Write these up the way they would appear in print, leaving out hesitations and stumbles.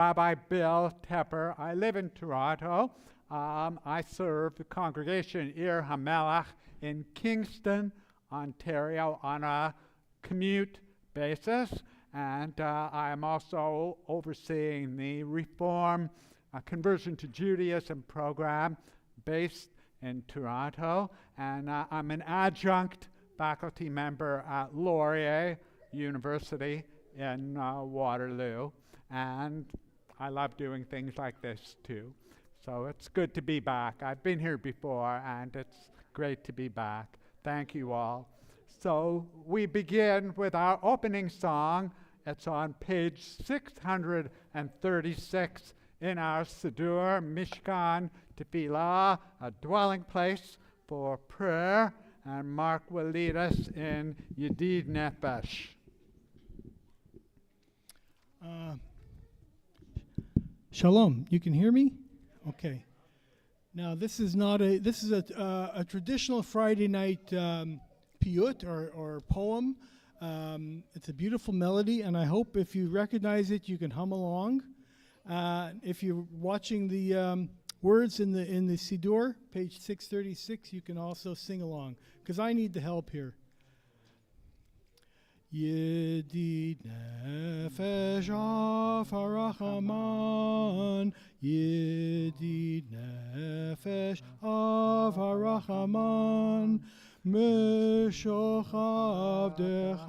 Rabbi Bill Tepper. I live in Toronto. I serve the congregation Ir HaMelech in Kingston, Ontario on a commute basis. And I am also overseeing the Reform Conversion to Judaism program based in Toronto. And I'm an adjunct faculty member at Laurier University in Waterloo. And I love doing things like this too. So it's good to be back. I've been here before and it's great to be back. Thank you all. So we begin with our opening song. It's on page 636 in our Siddur, Mishkan Tefillah, a dwelling place for prayer. And Mark will lead us in Yedid Nefesh. Shalom. You can hear me? Okay. Now this is a traditional Friday night piyut or poem. It's a beautiful melody, and I hope if you recognize it, you can hum along. If you're watching the words in the Siddur, page 636, you can also sing along, because I need the help here. Yedid nefesh av harachaman, Yedid nefesh av harachaman, Meshoch avdecha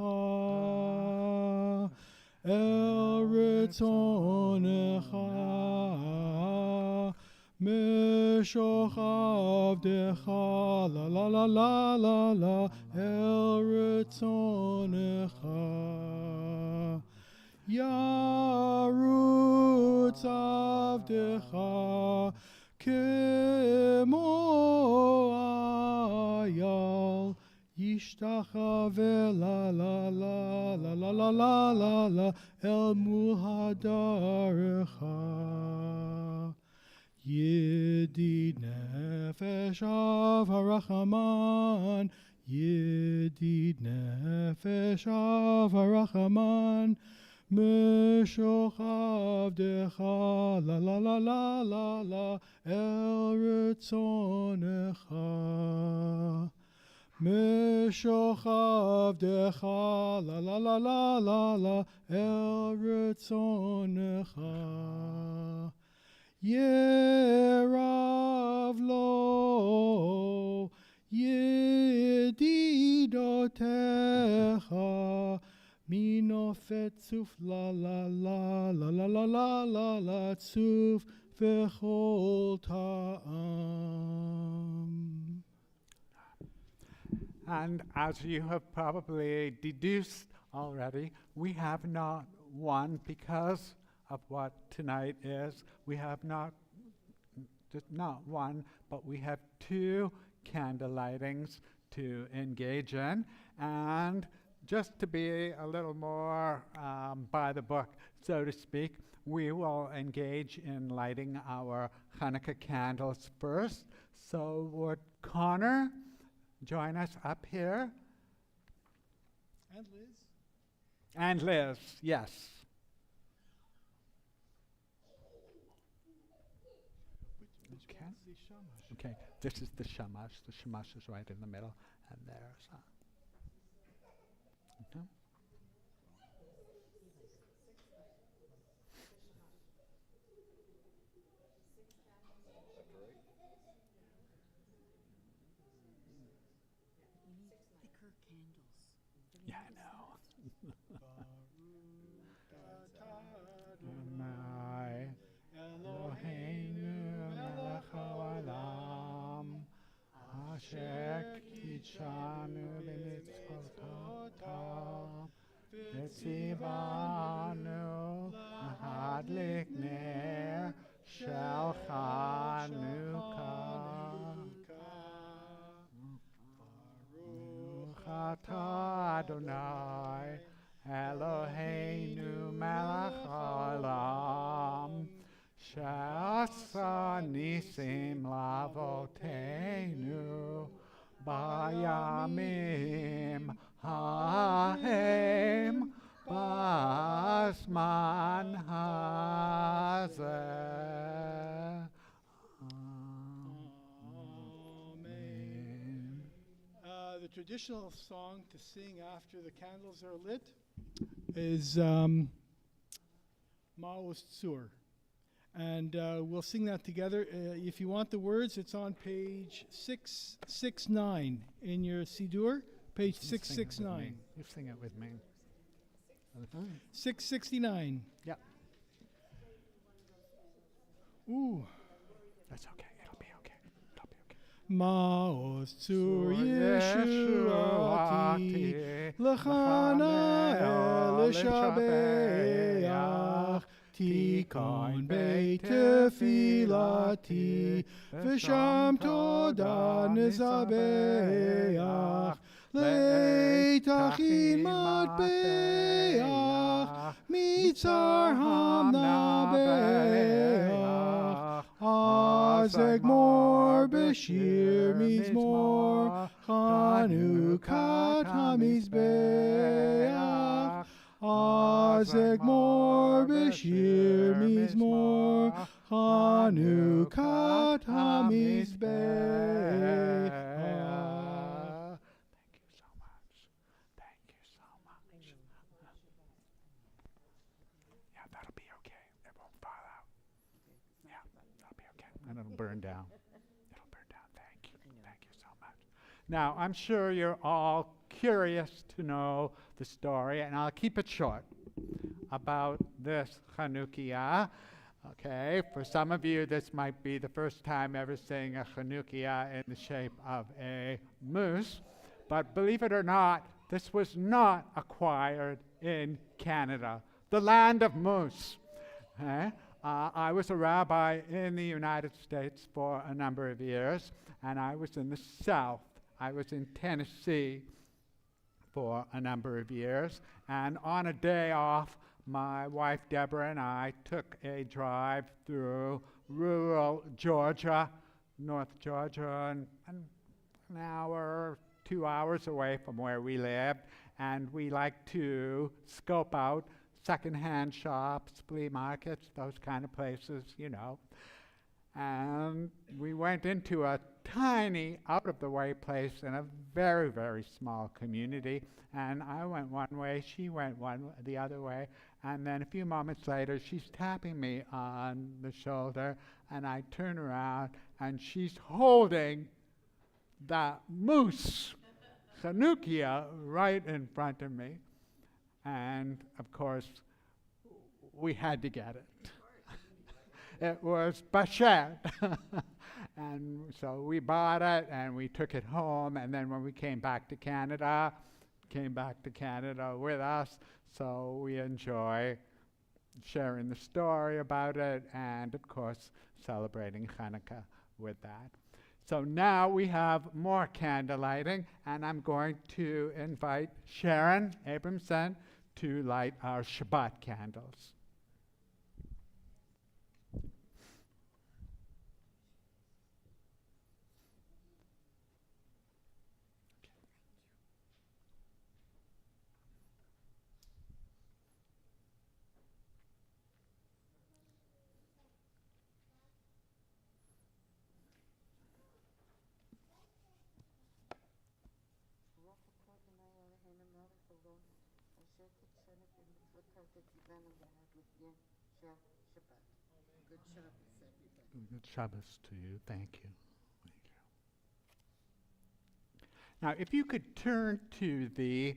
el ritzonecha, Meshoch avdecha la la la la la la el ritzonecha, Yarutz avdecha kemo ayal, Yishtachave la la la la la la la la la el muhadarecha. Yedid nefesh av harachaman, Yedid nefesh av harachaman, Meshoch avdecha la la la la la la el ritzonecha, Meshoch avdecha la la la la la la el ritzonecha, Yerav lo yedidotecha, minofet tzuf la la la la la la la la la tzuf v'chol ta'am. And as you have probably deduced already, we have not one because of what tonight is. We have not one, but we have two candle lightings to engage in. And just to be a little more by the book, so to speak, we will engage in lighting our Hanukkah candles first. So would Connor join us up here? And Liz? And Liz, yes. Okay, this is the shamash. The shamash is right in the middle, and there's thicker candles. yeah, I know. Eloheinu melech haolam, asher kitshanu b'mitzvotav, v'tzivanu lahadlik ner shel Chanukah. Baruch atah Adonai Eloheinu melech haolam, Sha'asa nisim lavoteinu bayamim ha'hem Basman hazeh. Amen. The traditional song to sing after the candles are lit is Maos Tzur. And we'll sing that together. If you want the words, it's on page 669 in your Siddur, page You sing it with 669. me. You sing it with me. 669. Yeah, Ooh. that's okay. It'll be okay. It'll be okay. Maos Tzur Yeshuati, Yeshuati L'chana El Shabeach Tikon Beit Tefilati V'sham Toda Nizabeach Leitachin Matbeach Mitzar Hamnabeach Azeg Mor Beshir Mizmor Chanukat HaMizbeach Azeg Mor Beshir Mizmor Chanukat HaMizbeach. Thank you so much. Yeah, that'll be okay. It won't fall out. Yeah, that'll be okay. And it'll burn down. It'll burn down. Thank you. Thank you so much. Now, I'm sure you're all curious to know the story, and I'll keep it short about this Chanukiah. Okay, for some of you, this might be the first time ever seeing a Chanukiah in the shape of a moose. But believe it or not, this was not acquired in Canada, the land of moose. I was a rabbi in the United States for a number of years, and I was in the South. I was in Tennessee for a number of years, and on a day off, my wife Deborah and I took a drive through rural Georgia, North Georgia, and an hour, 2 hours away from where we lived, and we like to scope out secondhand shops, flea markets, those kind of places, you know. And we went into a tiny, out-of-the-way place in a very, very small community, and I went one way, she went the other way, and then a few moments later, she's tapping me on the shoulder, and I turn around, and she's holding that moose, Chanukiah, right in front of me. And, of course, we had to get it. It was Bashet. And so we bought it, and we took it home, and then when we came back to Canada with us, so we enjoy sharing the story about it, and, of course, celebrating Hanukkah with that. So now we have more candle lighting, and I'm going to invite Sharon Abramson to light our Shabbat candles. Good Shabbos, everybody. Good Shabbos to you. Thank you. Thank you. Now, if you could turn to the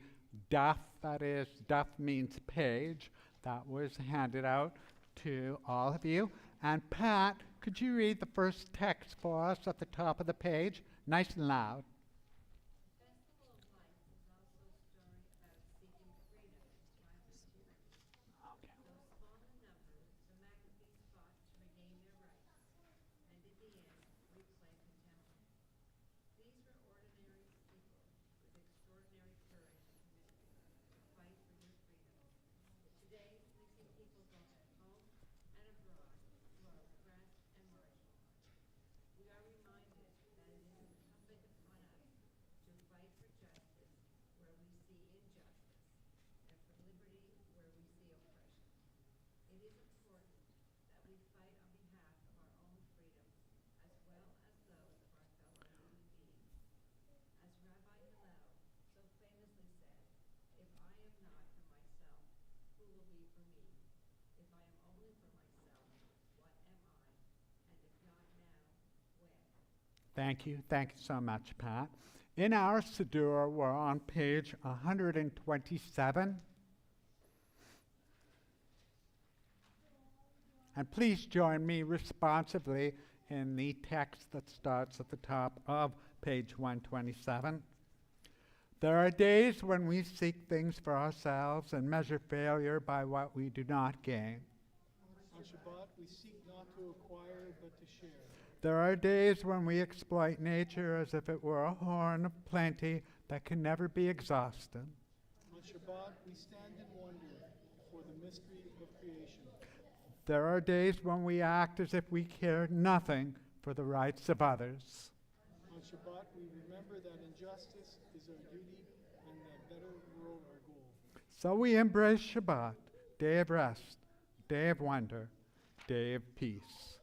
daf, that is, daf means page, that was handed out to all of you. And Pat, could you read the first text for us at the top of the page? Nice and loud. Thank you. Thank you so much, Pat. In our Siddur, we're on page 127. And please join me responsively in the text that starts at the top of page 127. There are days when we seek things for ourselves and measure failure by what we do not gain. On Shabbat, we seek not to acquire, but to share. There are days when we exploit nature as if it were a horn of plenty that can never be exhausted. On Shabbat, we stand in wonder for the mystery of creation. There are days when we act as if we care nothing for the rights of others. On Shabbat, we remember that injustice is our duty and a better world our goal. So we embrace Shabbat, day of rest, day of wonder, day of peace.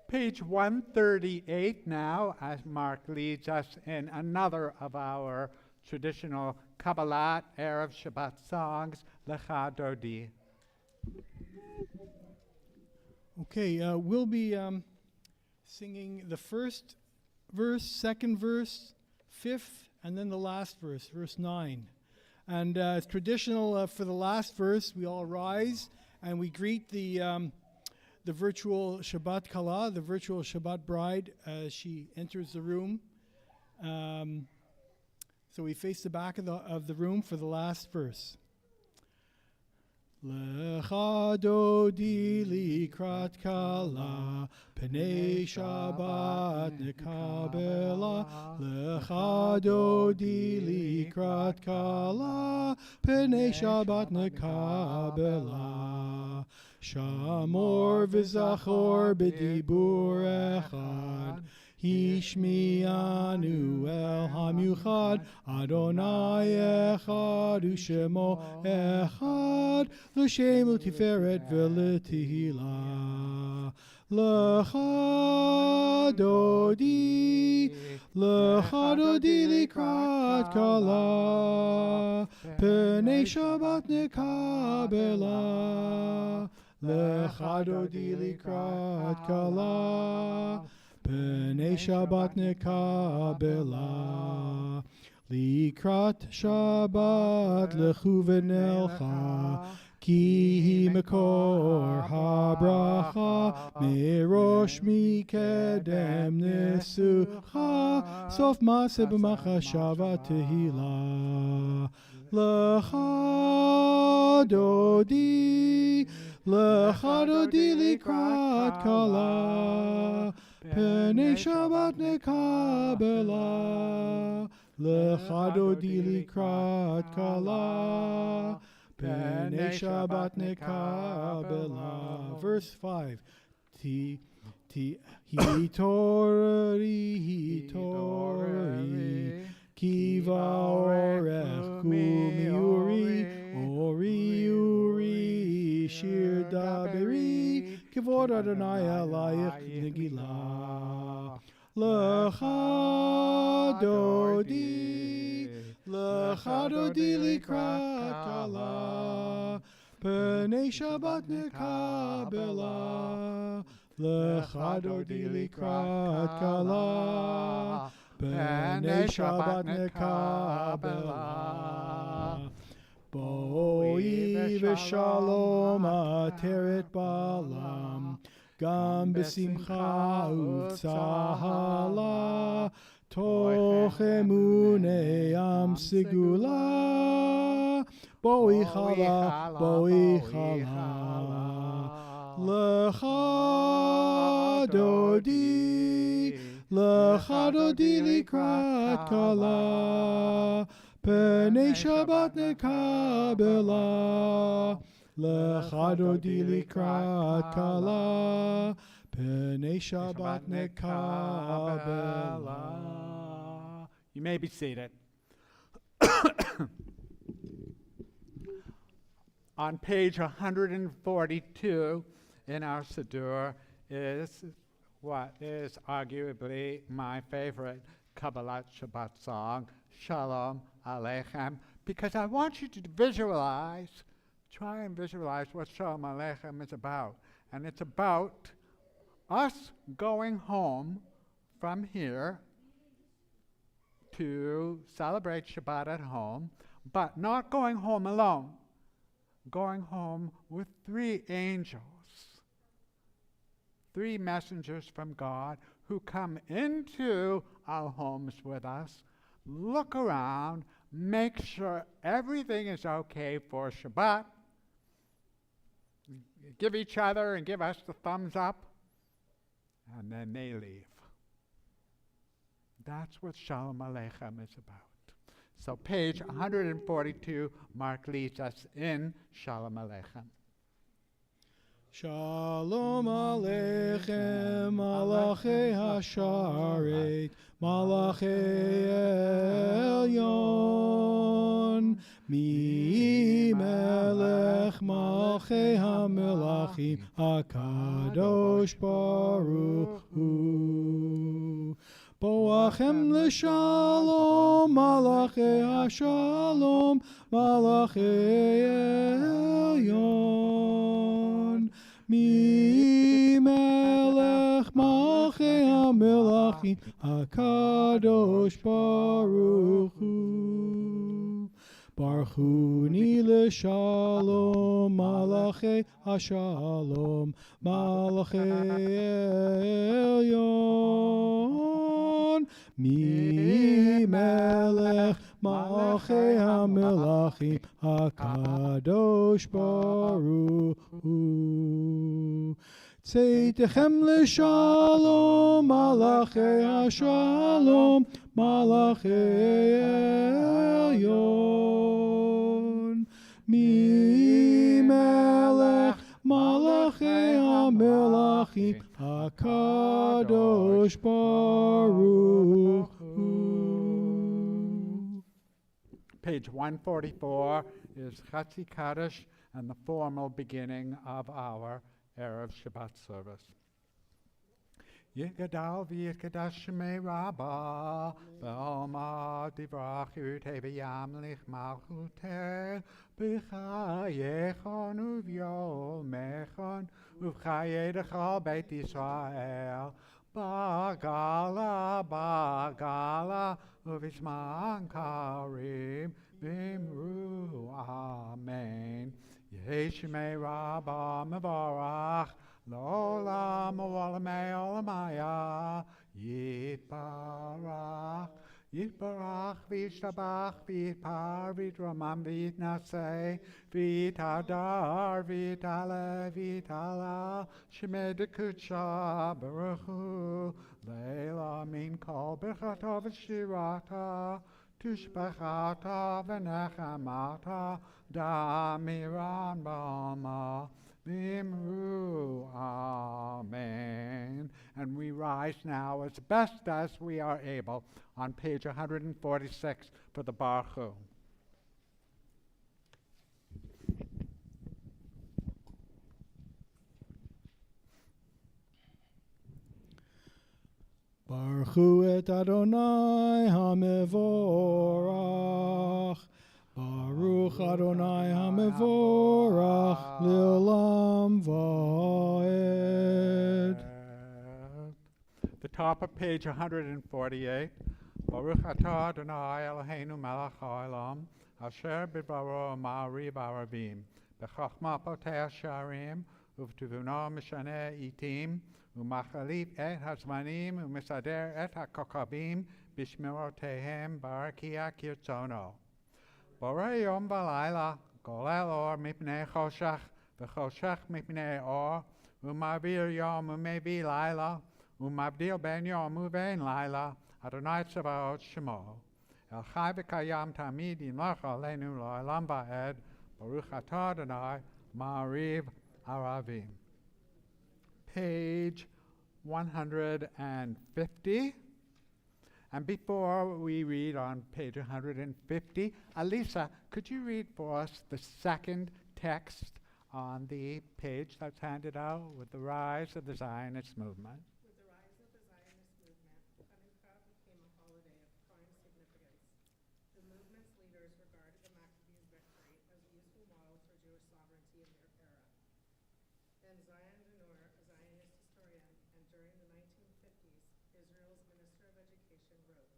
Page 138 now, as Mark leads us in another of our traditional Kabbalat Erev Shabbat songs, Lecha Dodi. Okay, we'll be singing the first verse, second verse, fifth, and then the last verse, verse 9. And it's traditional for the last verse, we all rise and we greet the virtual Shabbat Kala, the virtual Shabbat bride, as she enters the room. So we face the back of the room for the last verse. Lecha dodi likrat kala, Pnei Shabbat nekabela. Lecha dodi likrat kala, Pnei Shabbat nekabela. Shamor v'zachor b'dibur echad, Hishmi'anu el hamiuchad, Adonai echad u'shemo echad, l'shem u'tiferet v'letihila. Lecha dodi likrat kala, Pnei Shabbat nekabela. Lecha dodi likrat kala, Pnei Shabbat nekabela. Likrat Shabbat lechu v'nelcha, Ki hi mekor habracha, Merosh mikedem nesucha, Sof maaseh b'machashava tehila. Lecha dodi likrat kala, Pnei Shabbat nekabela. Lecha dodi likrat kala, Pnei Shabbat nekabela. Verse 5. Hitorari, Kiva orech kumiuri, uri, shir daberi, Kivod Adonai alayich negila. Lecha dodi likrat kala, Pnei Shabbat nekabela. Lecha dodi likrat kala, Pnei Shabbat nekabela. Boi v'shalom ateret balam, Gam b'simcha u'tzahala, Toch emunei am sigula. Boi chala. Lecha dodi likrat kala, Pnei Shabbat nekabela. Lecha dodi likrat kala, Pnei Shabbat nekabela. You may be seated. On page 142 in our Siddur is what is arguably my favorite Kabbalat Shabbat song, Shalom Aleichem, because I want you to try and visualize what Shalom Aleichem is about. And it's about us going home from here to celebrate Shabbat at home, but not going home alone, going home with 3 angels, 3 messengers from God who come into our homes with us, look around, make sure everything is okay for Shabbat, give each other and give us the thumbs up, and then they leave. That's what Shalom Aleichem is about. So page 142, Mark leads us in Shalom Aleichem. Shalom Aleichem, Malachei Hasharet, Malachei Elyon, Mi Melech Malchei HaMelachim, HaKadosh Baruch Hu. Boachem l'shalom, Malachei HaShalom, Malachei Elyon. Mi melech malchei hamelachim, HaKadosh Baruch Hu. Barchuni l'shalom, Malachei HaShalom, Malachei Elyon. Mi melech malchei hamelachim, HaKadosh Baruch Hu. Tzeitechem l'shalom, Malachei HaShalom, Malachei Elyon. Mi melech malachei hamelachim, HaKadosh Baruch Hu. Page 144 is Chatzi Kaddish and the formal beginning of our Erev Shabbat service. Yigdal v'yikdash shmei Rabbah, v'omar divrach yutei v'yamlich malchuteh, b'chayechon uv'yomechon, uv'chayedech al Beit Yisrael, Bagala, uv'izman karim, v'imru, amen. Yehi shmei Rabbah mevorach, L'olam u'olamei olamaya, Yitbarach, v'yishtabach, v'yitpar, v'yitramam, v'yitnaseh, v'yitadar, v'yitale, v'yitala, shemei dekutsha, baruch hu, leila min kol birchato v'shirata, tushbachata v'nechamata, damiran ba'alma, Vimru, amen. And we rise now as best as we are able on page 146 for the Baruch Hu. Baruch Hu et Adonai HaMevorach, Baruch Adonai HaMevorach, Le'olam Va'ed. The top of page 148. Baruch atah Adonai Eloheinu melech haolam, asher bidbaro ma'ariv aravim, b'chachma poteh sharim, uv'tivuna mishane itim, u'machalif et hazmanim, u'misader et hakokabim, b'shmirotehem barakia kirtzono. Borei yom v'layla, golel or mipnei choshech, v'choshech mipnei or, u'mavir yom u'mevi layla, u'mavdil ben yom u'vein layla, Adonai Tzevaot Shemo. El chai v'kayam tamid yimlach aleinu lo'olam va'ed, Baruch atah Adonai ma'ariv aravim. Page 150. And before we read on page 150, Alisa, could you read for us the second text on the page that's handed out with the rise of the Zionist movement? With the rise of the Zionist movement, Hanukkah became a holiday of prime significance. The movement's leaders regarded the Maccabees' victory as a useful model for Jewish sovereignty in their era. Then Zion Venur, a Zionist historian, and during the 1950s, Israel's Minister of Education wrote,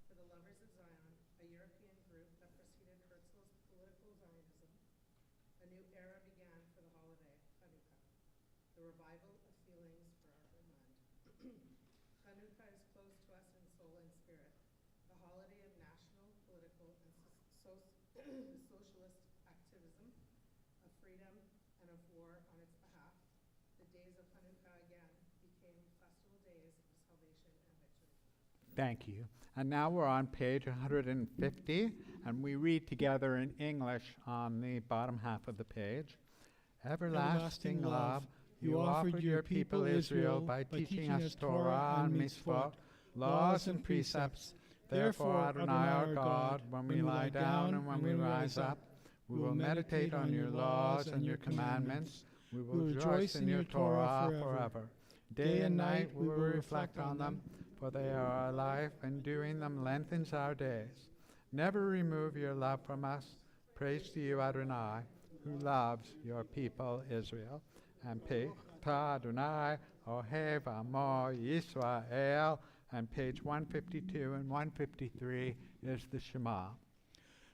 "For the lovers of Zion, a European group that preceded Herzl's political Zionism, a new era began for the holiday, Hanukkah, the revival of feelings for our homeland." Hanukkah is close to us in soul and spirit, the holiday of national, political, and socialist activism, of freedom, and of war on its behalf. The days of Hanukkah again became festival days of salvation and victory. Thank you. And now we're on page 150, and we read together in English on the bottom half of the page. Everlasting love, you offered your people Israel by teaching us Torah and mitzvot, laws and precepts. Therefore, Adonai our God, when we lie down and when we rise up, we will meditate on your laws and your commandments. We will rejoice in your Torah forever. Day and night we will reflect on them, for they are our life, and doing them lengthens our days. Never remove your love from us. Praise to you, Adonai, who loves your people Israel. And Ta Adonai, Ohev Amo Yisrael. And page 152 and 153 is the Shema.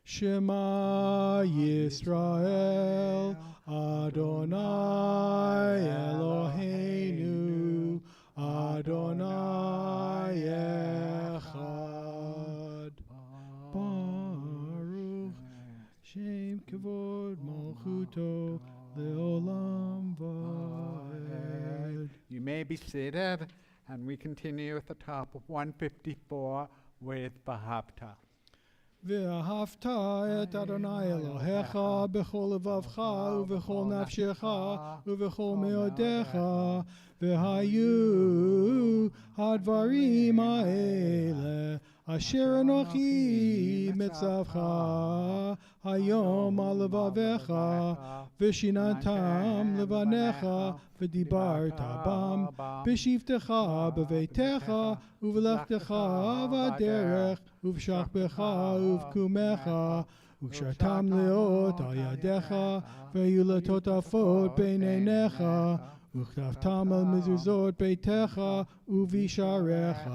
Shema Yisrael, Adonai Eloheinu, Adonai Echad. Baruch Shem Kavod Malchuto Leolam Vaed. You may be seated, and we continue at the top of 154 with Vahavta. ואהבת את אדוני אלוהיך בכל לבבך ובכל נפשך ובכל מאודיך, והיו הדברים האלה אשר אנוכי מצווך היום על לבביך, ושיננתם לבניך ודיברת בם בשבתך בביתך ובלכתך בדרך ובשכבך ובקומך, וקשרתם לאות על ידיך והיו לטוטפות בין עיניך, וכתבתם על מזוזות ביתך ובשעריך,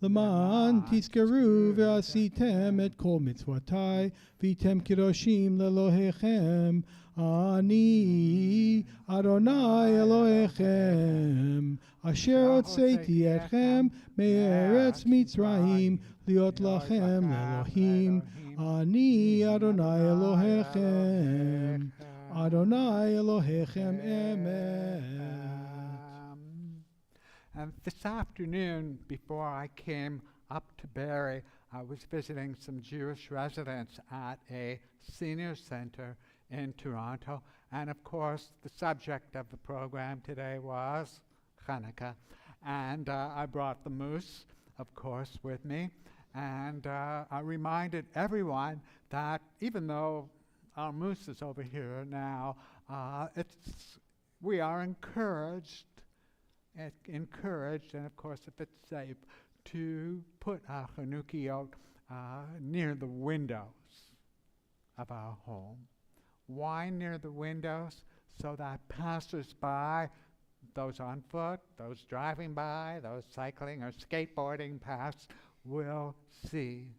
למען תזכרו ועשיתם את כל מצוותי והייתם קדושים לאלוהיכם. אני אדוני אלוהיכם אשר הוצאתי אתכם מארץ מצרים להיות לכם לאלוהים. אני אדוני אלוהיכם, אדוני אלוהיכם אמת. And this afternoon, before I came up to Barrie, I was visiting some Jewish residents at a senior center in Toronto. And of course, the subject of the program today was Hanukkah. And I brought the moose, of course, with me. And I reminded everyone that even though our moose is over here now, we are encouraged, and of course, if it's safe, to put our Chanukiot near the windows of our home. Why near the windows? So that passers-by, those on foot, those driving by, those cycling or skateboarding past, will see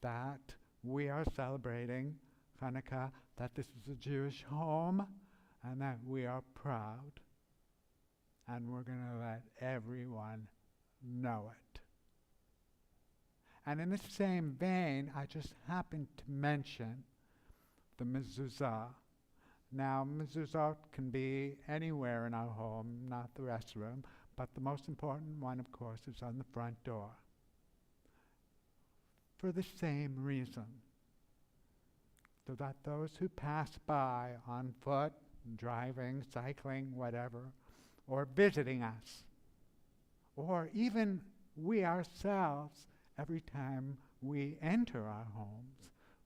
that we are celebrating Hanukkah, that this is a Jewish home, and that we are proud. And we're going to let everyone know it. And in the same vein, I just happened to mention the mezuzah. Now, mezuzot can be anywhere in our home, not the restroom, but the most important one, of course, is on the front door. For the same reason, so that those who pass by on foot, driving, cycling, whatever, or visiting us, or even we ourselves, every time we enter our homes,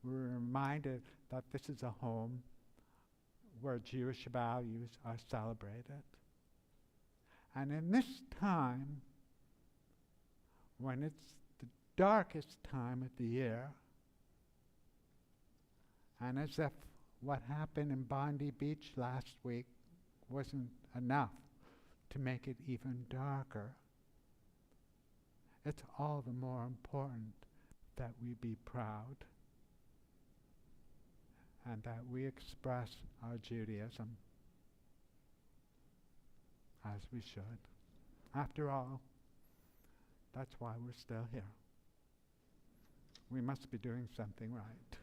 we're reminded that this is a home where Jewish values are celebrated. And in this time, when it's the darkest time of the year, and as if what happened in Bondi Beach last week wasn't enough to make it even darker, it's all the more important that we be proud and that we express our Judaism as we should. After all, that's why we're still here. We must be doing something right.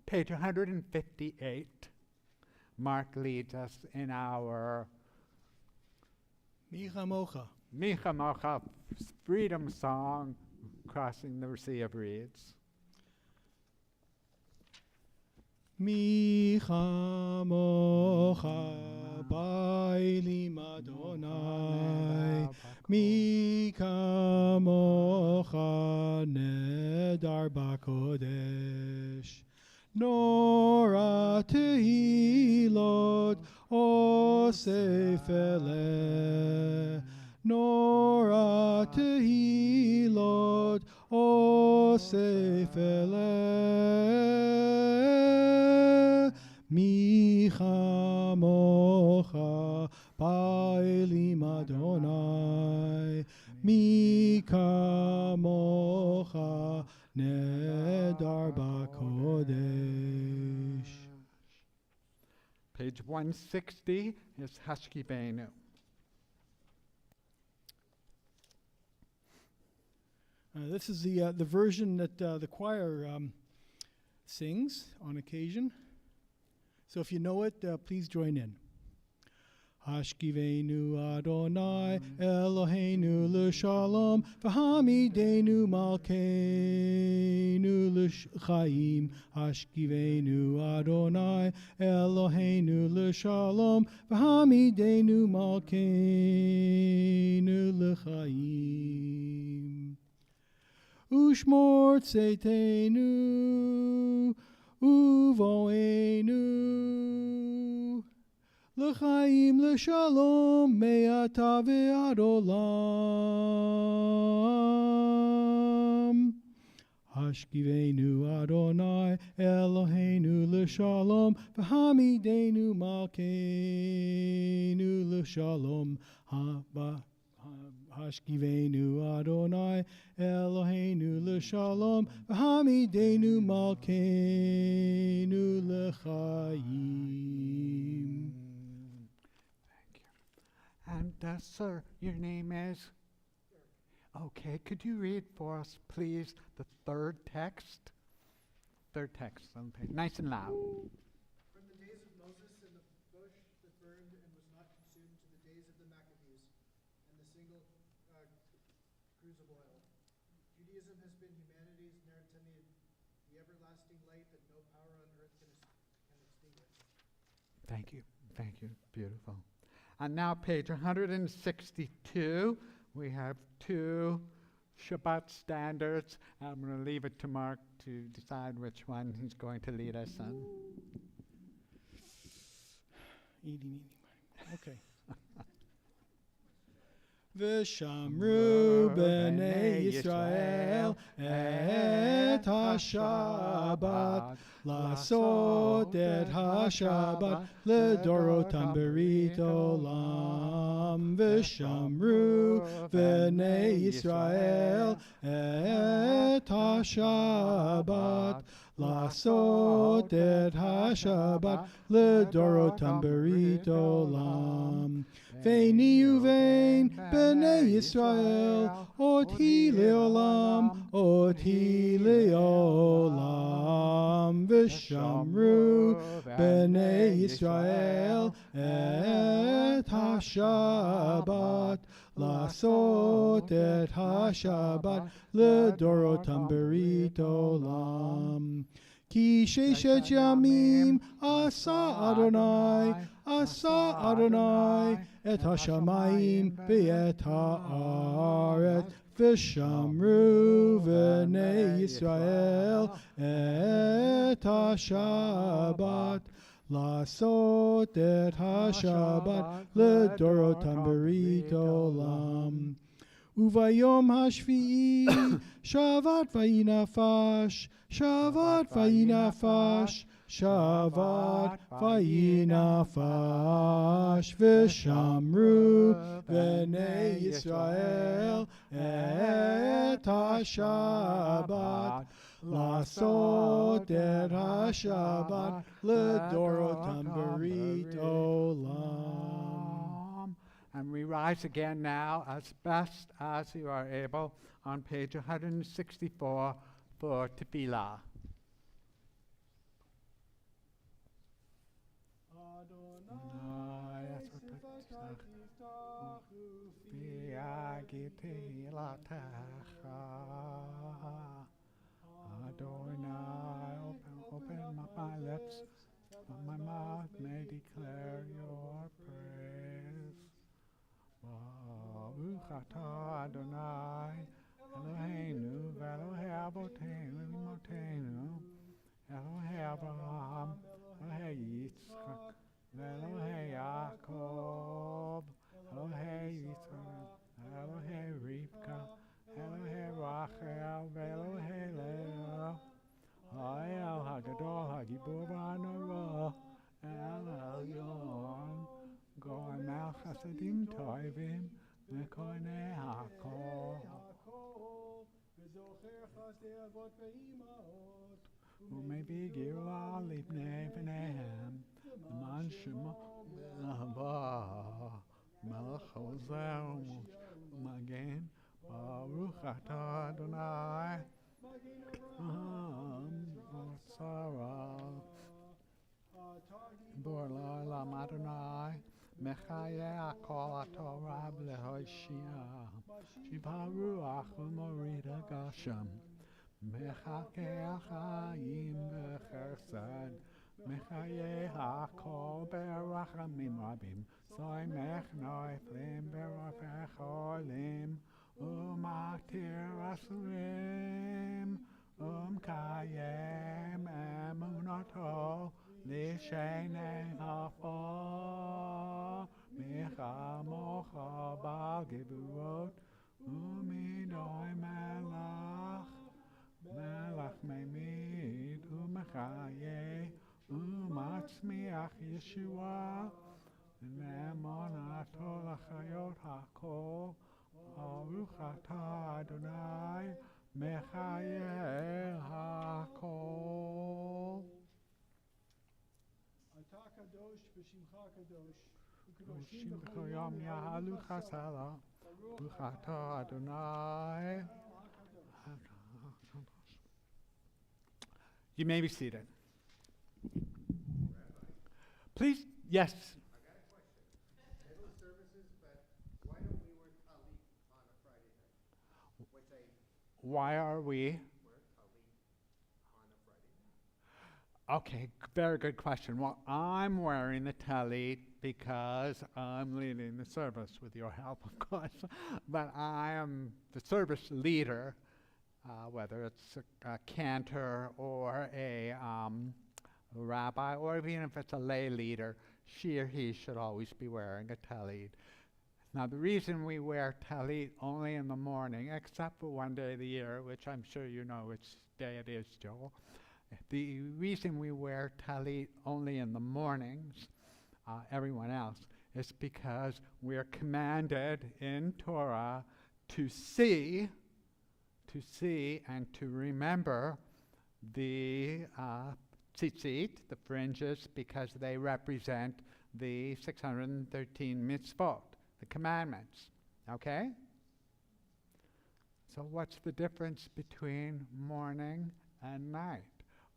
Page 158. Mark leads us in our Micha Mocha. Micha Mocha freedom song, Crossing the Sea of Reeds. Micha Mocha Bailim Adonai Micha Mocha Nedar Bakodesh Nora Tehilot Osefele Nora Tehilot Osefele Micha Mocha Bailim Adonai Micha Mocha Nedar Bakodesh. Page 160 is Hashkibenu. This is the version that the choir sings on occasion. So if you know it, please join in. Hashkivenu Adonai Eloheinu l'shalom v'hamidenu malkeinu l'chaim. Hashkivenu Adonai Eloheinu l'shalom v'hamidenu malkeinu l'chaim. Ushmor tzeitenu uvoenu L'chaim l'shalom me'ata ve'ad olam. Hashkivenu Adonai Eloheinu l'shalom v'hamidenu malkeinu l'shalom. Hashkivenu Adonai Eloheinu l'shalom v'hamidenu malkeinu l'chaim. And sir, your name is? Okay, could you read for us, please, the third text? Third text on page, nice and loud. From the days of Moses and the bush that burned and was not consumed to the days of the Maccabees and the single cruse of oil. Judaism has been humanity's Naratimid, the everlasting light that no power on earth can extinguish. Thank you, beautiful. And now page 162, we have two Shabbat standards. I'm going to leave it to Mark to decide which one he's going to lead us on. Okay. V'shamru b'nei Yisrael et ha-Shabbat Lasot et ha-Shabbat L'dorotam berit olam. V'shamru b'nei Yisrael et ha-Shabbat Lasot et ha-Shabbat L'dorotam berit olam. Veini uvein b'nei Yisrael oti leolam, oti leolam. V'shamru b'nei Yisrael et ha-Shabbat Lasot et ha-Shabbat L'dorotam berit olam. Ki sheshet yamim asa Adonai et hashamayim ve'et ha'aretz v'shamru v'nei Yisrael et ha-Shabbat Lasot et ha-Shabbat L'dorotam berit olam. Uvayom hashvi'i shavat vayinafash, shavat vayinafash, shavat vayinafash, v'shamru b'nei Yisrael et ha-Shabbat, לעשות את השבת לדורותם ברית עולם. And we rise again now as best as you are able on page 164 for Tefillah. Adonai, open up my lips, that my mouth may declare your praise. Baruch atah Adonai, Eloheinu, v'Elohei Avoteinu, Imotenu, Elohei Abraham, Elohei Yitzchak, v'Elohei Yaakov, Elohei Yisrael, Elohei Rivka, Elohei Rachel, v'Elohei Leah, Ha'el Hagadol, Hagibur v'Hanora, El Elyon, Goy Mel Chasadim Toivim, Mekonei HaKol, Umevi Gila Libnei V'Nehem, L'man Shemo Haba, Melech Ozer U'Magen, Baruch atah Adonai, Tzara, Borla Lam Adonai, Mechayeh HaKol HaTorah B'Lehoshia, Shiva Ruach U'Morida Gashem, Mechakeh HaChayim B'Chesed, Mechayeh HaKol B'Rachamim Rabim, Soimech Noiflim B'Rofech Olim, U'Matir Asurim, Kayem Emunato, Lishenei Hafar, Michamocha Bal Geburot, Umidoi Melach, Melach Memid, U'Mechaye, U'Matzmiach Yeshua, Nemonato L'Chayot HaKol, Baruch atah Adonai, Mechayeh HaKol. אתה קדוש ושמך קדוש, Ushim b'choyam yahalu chasala, Baruch atah Adonai. You may be seated. Please, yes. Middle services, but why don't we wear talit on a Friday night? Which I Why are we? wear talit on a Friday night. Okay, very good question. Well, I'm wearing the talit because I'm leading the service with your help, of course. But I am the service leader, whether it's a cantor or a rabbi, or even if it's a lay leader, she or he should always be wearing a talit. Now, the reason we wear talit only in the morning, except for one day of the year, which I'm sure you know which day it is, Joel. The reason we wear talit only in the mornings, everyone else, is because we are commanded in Torah to see and to remember the tzitzit, the fringes, because they represent the 613 mitzvot, the commandments. Okay? So what's the difference between morning and night?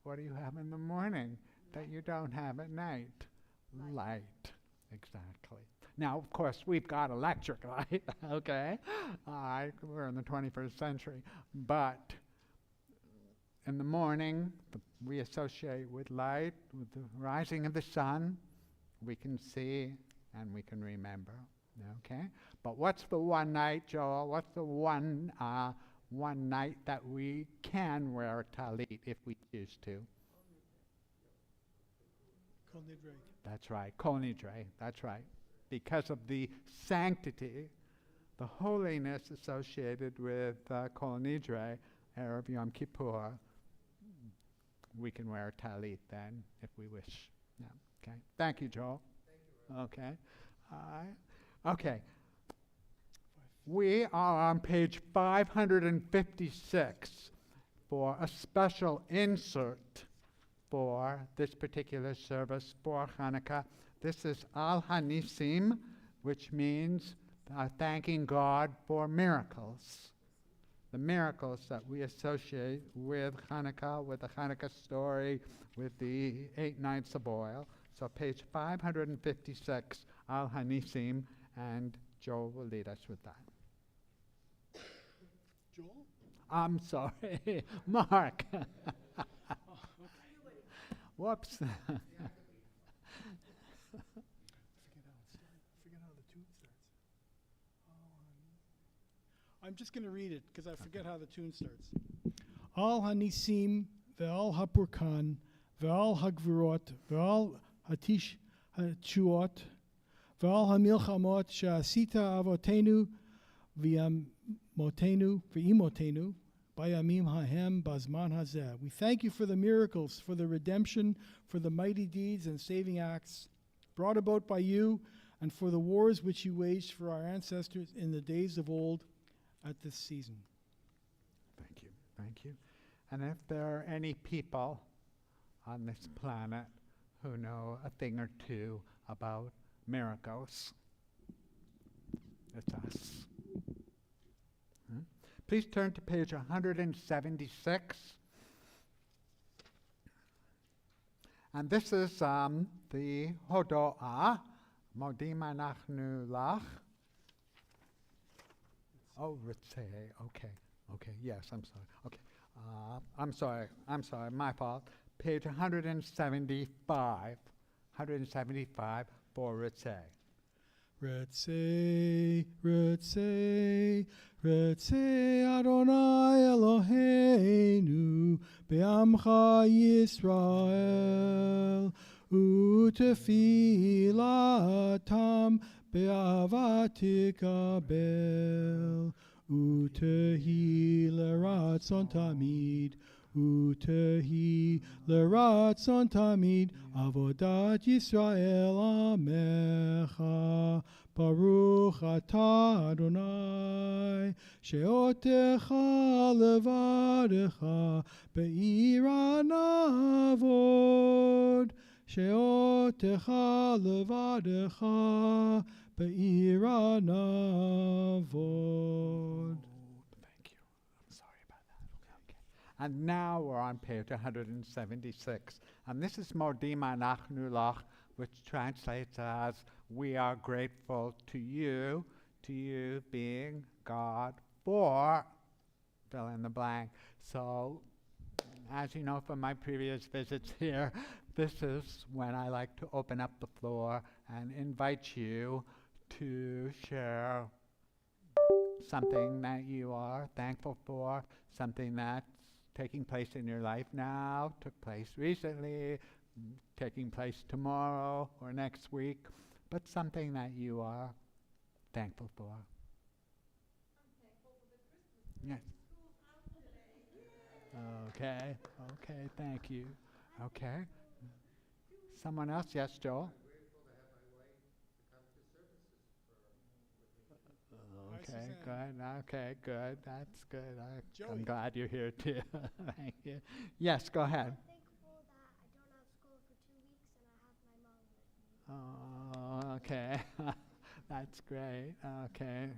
What do you have in the morning that you don't have at night? Light. Exactly. Now, of course, we've got electric light, okay? We're in the 21st century. But in the morning, we associate with light, with the rising of the sun. We can see and we can remember, okay? But what's the one night, Joel? What's the one night that we can wear a talit if we choose to? Kol Nidre. That's right, Kol Nidre, that's right. Because of the sanctity the holiness associated with Kol Nidre, Erev Yom Kippur, we can wear a talit then, if we wish. Yeah. Okay. Thank you, Joel. Okay. Okay. We are on page 556 for a special insert for this particular service for Hanukkah. This is Al Hanisim, which means thanking God for miracles. The miracles that we associate with Hanukkah, with the Hanukkah story, with the 8 nights of oil. So page 556, Al Hanisim, and Joel will lead us with that. Joel? I'm sorry, Mark. Whoops. Forget how the tune starts. I'm just going to read it because I forget how the tune starts. Al hanisim ve'al hapurkan ve'al hagvirot ve'al hatish hachuot ve'al hamilchamot she'asita avotenu ve'imotenu bayamim hahem bazman hazeh. We thank you for the miracles, for the redemption, for the mighty deeds and saving acts brought about by you, and for the wars which you waged for our ancestors in the days of old at this season. Thank you, thank you. And if there are any people on this planet who know a thing or two about miracles, it's us. Please turn to page 176. And this is the Hodoah, Modim Anachnu Lach. Oh, Ritzeh, okay, yes, I'm sorry. Okay, I'm sorry, my fault. Page 175 for Ritzeh. Ritzeh, Ritzeh, Ritzeh Adonai Eloheinu be'amcha Yisrael utefilatam be'avatikabel utehi leratzon tamid utehi leratzon tamid avodat Yisrael amecha Baruch atah Adonai sheotecha levadecha be'ira navod sheotecha levadecha be'ira navod. Thank you. I'm sorry about that. Okay. And now we're on page 176. And this is Modim Anachnu Lach, which translates as, we are grateful to you being God for fill in the blank. So, as you know from my previous visits here, this is when I like to open up the floor and invite you to share something that you are thankful for, something that's taking place in your life now, took place recently, taking place tomorrow or next week, but something that you are thankful for. I'm thankful for the Christmas Yes. school's out today. Okay, thank you. Okay. Someone else? Yes, Joel? Grateful to have my wife to come to services with me. Okay, Suzanne. good. That's good. Joey. I'm glad you're here too. Thank you. Yes, go ahead. I'm thankful that I don't have school for 2 weeks and I have my mom with me. Oh, okay. That's great. Okay.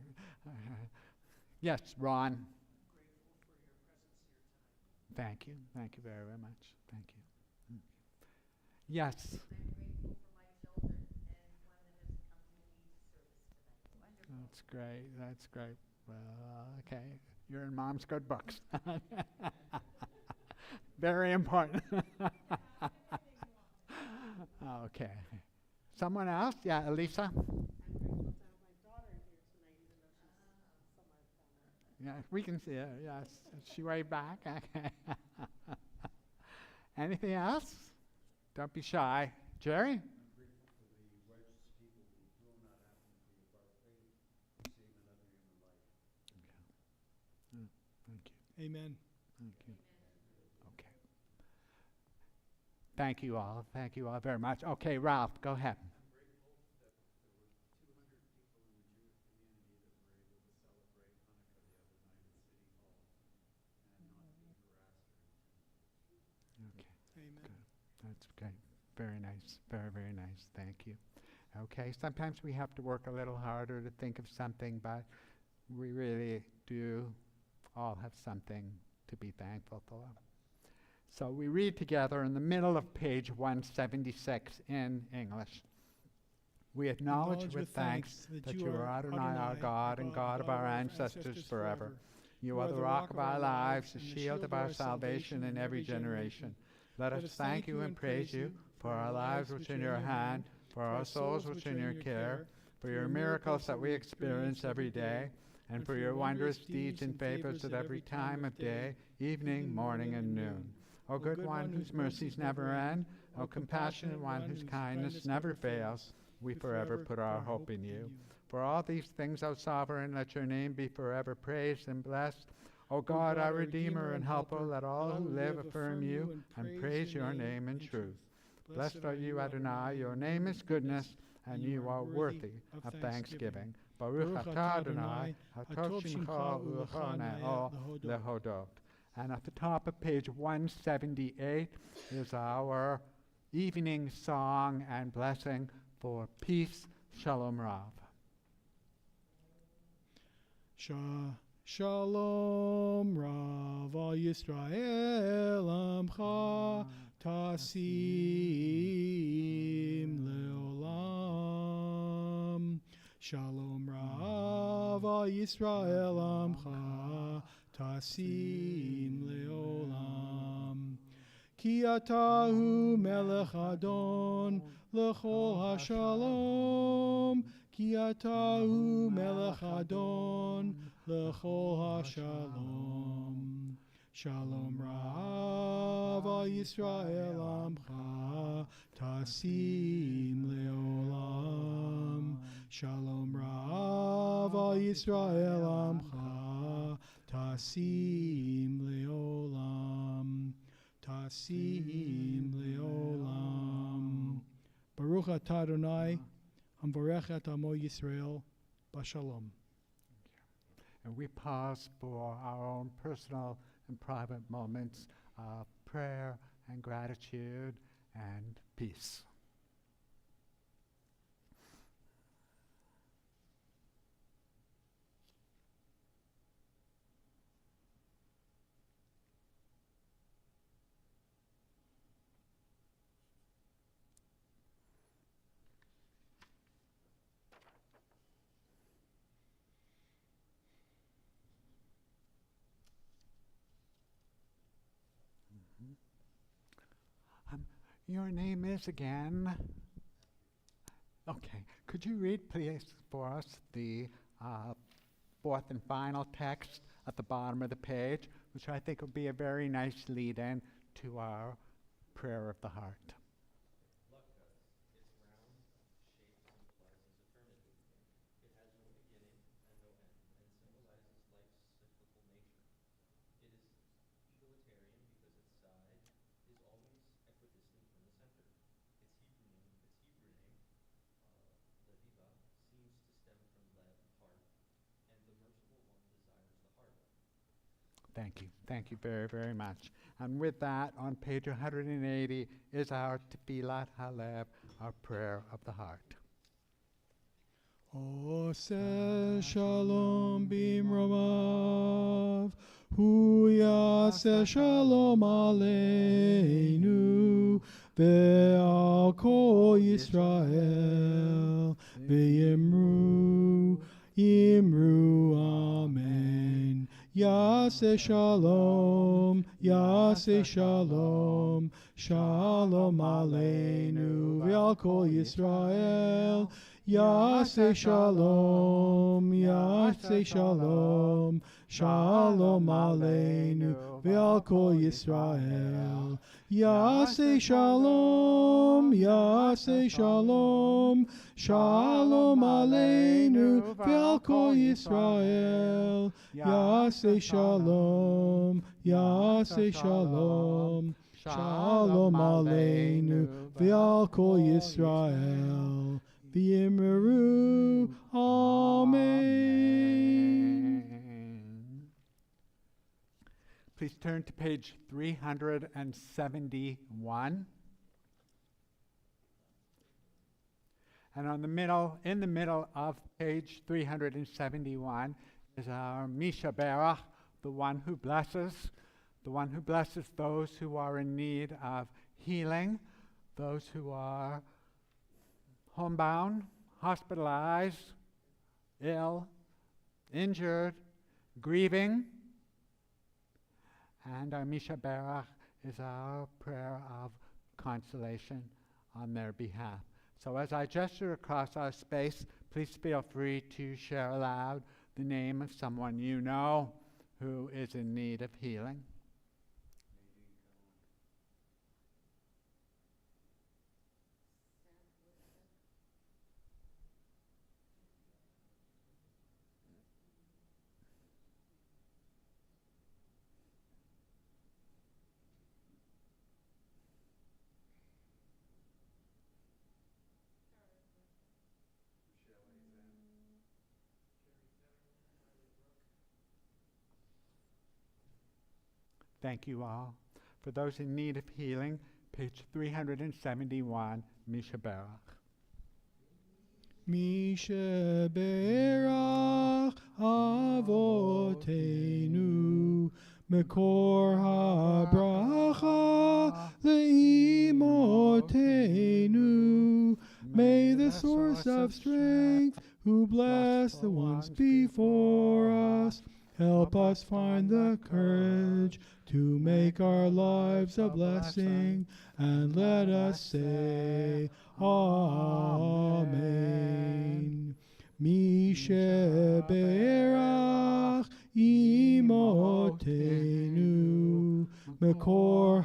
Yes, Ron. Thank you. Thank you very, very much. Thank you. Yes. I'm grateful for my children and one that has accompanied me to service tonight. Wonderful. That's great. Well, okay. You're in Mom's good books. Very important. Okay. Someone else? Yeah, Elisa? I'm grateful to have my daughter here tonight, even though she's somewhere down there. Yeah, we can see her. Yes. She waved back. Okay. Anything else? Don't be shy. Jerry? I'm grateful for the righteous people who do not happen to be of our faith, who save another human Amen. Thank you. Okay. Thank you all. Thank you all very much. Okay, Ralph, go ahead. Okay. Amen. That's great. Very nice. Very, very nice. Thank you. Okay, sometimes we have to work a little harder to think of something, but we really do all have something to be thankful for. So we read together in the middle of page 176 in English. We acknowledge with thanks that you are Adonai, our God, and God of our ancestors forever. You are the rock of our lives, the shield of our salvation in every generation. Let us thank you and praise you for our lives which are in your hand, for our souls which are in your care, for your miracles that we experience every day, and for your wondrous deeds and favors at every time of day, evening, morning, and noon. O good one whose mercies never end, O compassionate one whose kindness never fails, we forever put our hope in you. For all these things, O sovereign, let your name be forever praised and blessed. O God, our Redeemer and Helper, let all who live affirm you and praise your name in truth. Blessed are you, Adonai, your name is goodness, and you are worthy of thanksgiving. Baruch atah Adonai, hatov shimcha u'lecha lehodot. And at the top of page 178 is our evening song and blessing for peace, Shalom Rav. Shalom Rav al Yisrael Amcha Tasim Leolam. Shalom Rav al Yisrael Amcha Tasim Leolam. Ki atahu melech Adon lechol hashalom. Ki atahu melech Adon lechol hashalom. Shalom Rav al Yisrael Amcha Tasim Leolam. Shalom Rav al Yisrael Amcha Tasim Leolam. Tasim Leolam. Baruch atah Adonai, Hamvarech et amo Yisrael, Bashalom. And we pause for our own personal and private moments of prayer and gratitude and peace. Your name is again? Okay. Could you read, please, for us the fourth and final text at the bottom of the page, which I think will be a very nice lead-in to our prayer of the heart. Thank you. Thank you very, very much. And with that, on page 180 is our Tefillat Halev, our prayer of the heart. Oseh shalom bimromav, hu yaseh shalom aleinu, ve'al kol Yisrael, ve'yimru, yimru, amen. Yaseh shalom, shalom aleinu, ve'al kol Yisrael, Yaseh shalom, shalom aleinu, ve'al kol Yisrael. Yaseh shalom, Yaseh Shalom, Shalom Aleinu, Ve'al Kol Yisrael. Yaseh Shalom, Yaseh Shalom, Shalom Aleinu, Ve'al Kol Yisrael. V'yimru, Amen. Please turn to page 371. And in the middle of page 371 is our Misha Berach, the one who blesses those who are in need of healing, those who are homebound, hospitalized, ill, injured, grieving. And our Misha Berach is our prayer of consolation on their behalf. So as I gesture across our space, please feel free to share aloud the name of someone you know who is in need of healing. Thank you all. For those in need of healing, page 371, Misha Berach. Misha Berach Avotenu, Mekor HaBracha Le'imotenu. May the source of strength, who bless the ones before us, help us find the courage to make our lives a blessing, and let us say, Amen. Misha Berach Imotenu, Mekor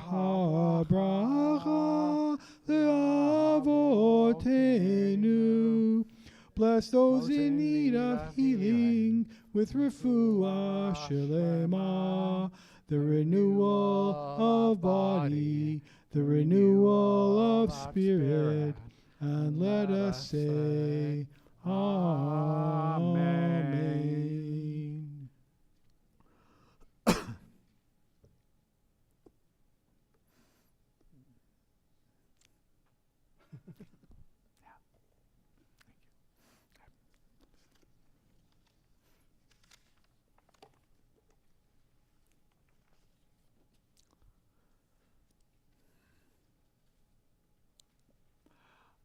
HaBracha Le'avotenu. Bless those in need of healing with refuah shelema, the renewal of body, the renewal of spirit, and let us say, Amen.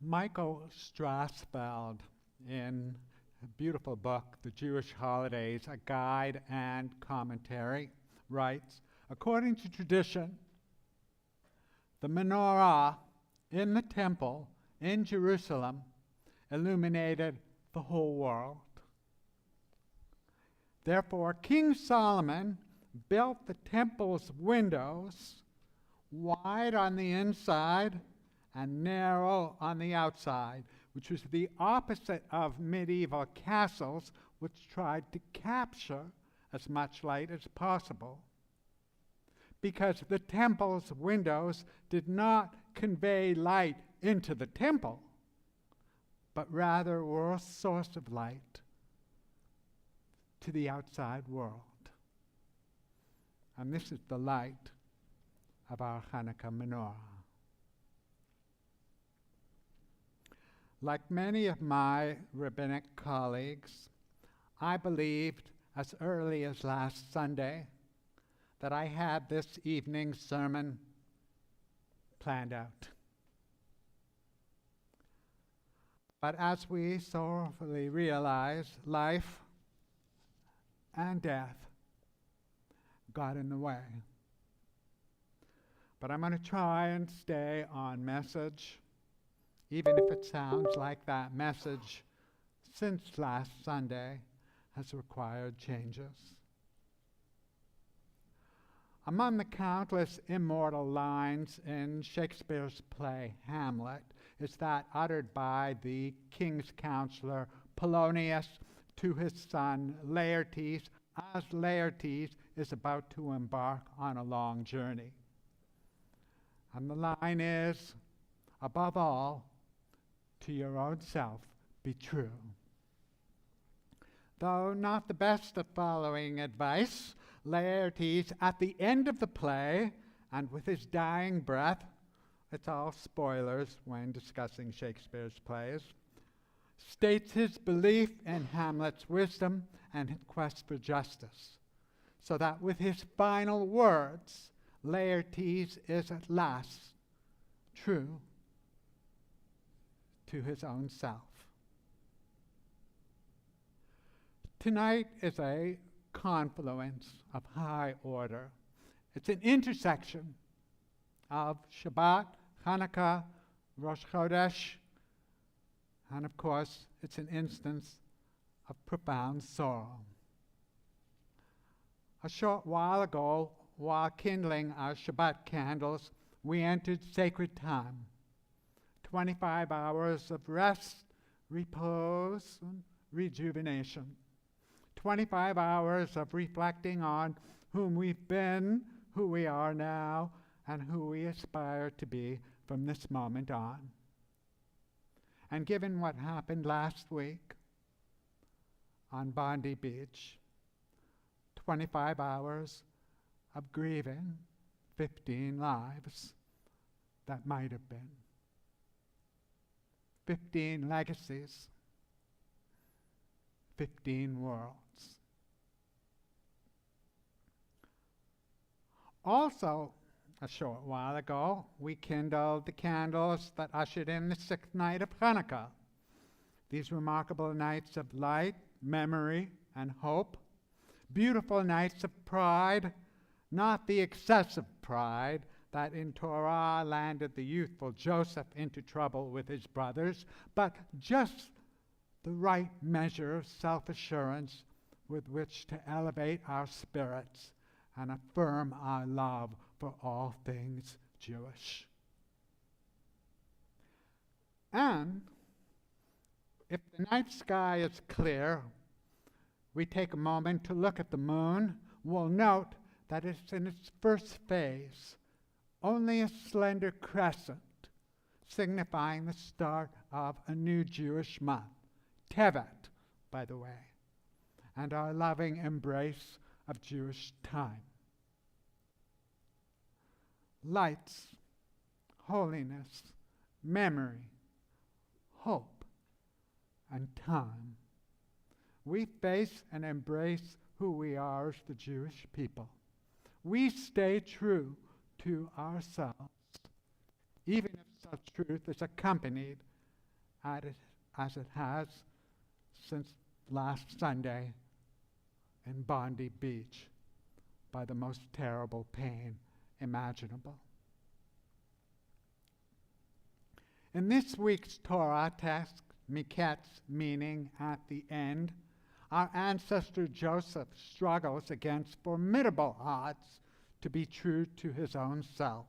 Michael Strasfeld, in a beautiful book, The Jewish Holidays, a guide and commentary, writes, according to tradition, the menorah in the temple in Jerusalem illuminated the whole world. Therefore, King Solomon built the temple's windows wide on the inside and narrow on the outside, which was the opposite of medieval castles, which tried to capture as much light as possible. Because the temple's windows did not convey light into the temple, but rather were a source of light to the outside world. And this is the light of our Hanukkah menorah. Like many of my rabbinic colleagues, I believed as early as last Sunday that I had this evening's sermon planned out. But as we sorrowfully realize, life and death got in the way. But I'm going to try and stay on message, even if it sounds like that message since last Sunday has required changes. Among the countless immortal lines in Shakespeare's play Hamlet is that uttered by the king's counselor Polonius to his son Laertes as Laertes is about to embark on a long journey. And the line is, above all, to your own self be true. Though not the best at following advice, Laertes, at the end of the play, and with his dying breath, it's all spoilers when discussing Shakespeare's plays, states his belief in Hamlet's wisdom and his quest for justice, so that with his final words, Laertes is at last true to his own self. Tonight is a confluence of high order. It's an intersection of Shabbat, Hanukkah, Rosh Chodesh, and of course, it's an instance of profound sorrow. A short while ago, while kindling our Shabbat candles, we entered sacred time. 25 hours of rest, repose, and rejuvenation. 25 hours of reflecting on whom we've been, who we are now, and who we aspire to be from this moment on. And given what happened last week on Bondi Beach, 25 hours of grieving 15 lives that might have been. 15 legacies, 15 worlds. Also, a short while ago, we kindled the candles that ushered in the 6th night of Hanukkah. These remarkable nights of light, memory, and hope. Beautiful nights of pride, not the excessive pride that in Torah landed the youthful Joseph into trouble with his brothers, but just the right measure of self-assurance with which to elevate our spirits and affirm our love for all things Jewish. And if the night sky is clear, we take a moment to look at the moon, we'll note that it's in its first phase, only a slender crescent, signifying the start of a new Jewish month, Tevet, by the way, and our loving embrace of Jewish time. Lights, holiness, memory, hope, and time. We face and embrace who we are as the Jewish people. We stay true to ourselves, even if such truth is accompanied as it has since last Sunday in Bondi Beach by the most terrible pain imaginable. In this week's Torah text, Miketz, meaning at the end, our ancestor Joseph struggles against formidable odds to be true to his own self.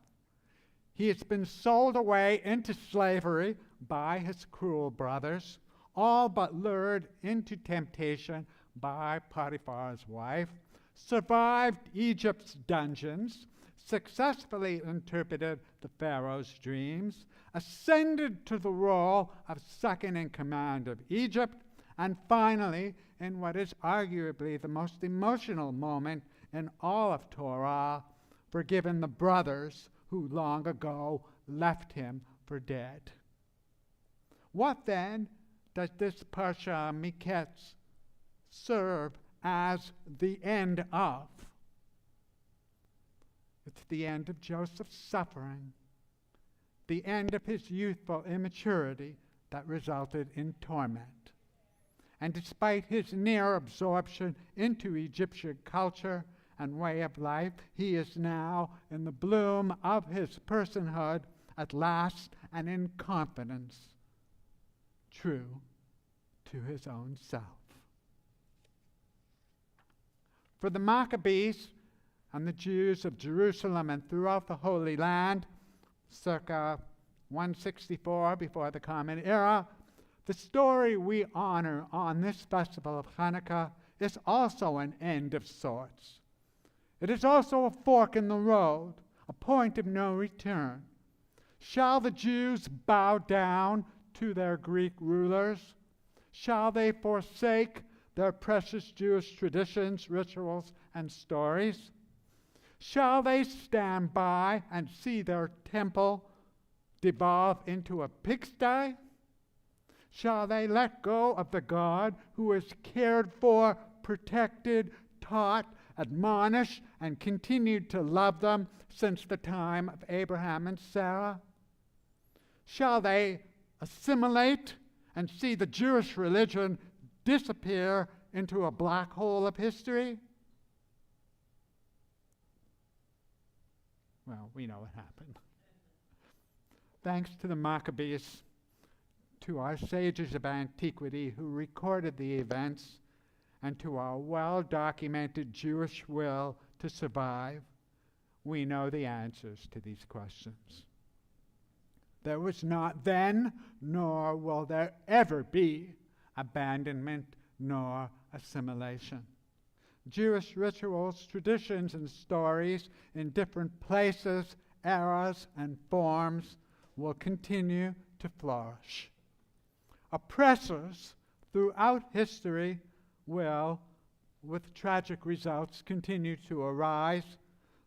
He has been sold away into slavery by his cruel brothers, all but lured into temptation by Potiphar's wife, survived Egypt's dungeons, successfully interpreted the Pharaoh's dreams, ascended to the role of second in command of Egypt, and finally, in what is arguably the most emotional moment in all of Torah, forgiven the brothers who long ago left him for dead. What then does this Parsha Miketz serve as the end of? It's the end of Joseph's suffering, the end of his youthful immaturity that resulted in torment. And despite his near absorption into Egyptian culture and way of life, he is now in the bloom of his personhood at last and in confidence, true to his own self. For the Maccabees, and the Jews of Jerusalem and throughout the Holy Land, circa 164 before the Common Era, the story we honor on this festival of Hanukkah is also an end of sorts. It is also a fork in the road, a point of no return. Shall the Jews bow down to their Greek rulers? Shall they forsake their precious Jewish traditions, rituals, and stories? Shall they stand by and see their temple devolve into a pigsty? Shall they let go of the God who has cared for, protected, taught, admonished, and continued to love them since the time of Abraham and Sarah? Shall they assimilate and see the Jewish religion disappear into a black hole of history? Well, we know what happened. Thanks to the Maccabees, to our sages of antiquity who recorded the events, and to our well-documented Jewish will to survive, we know the answers to these questions. There was not then, nor will there ever be, abandonment nor assimilation. Jewish rituals, traditions, and stories in different places, eras, and forms will continue to flourish. Oppressors throughout history will, with tragic results, continue to arise.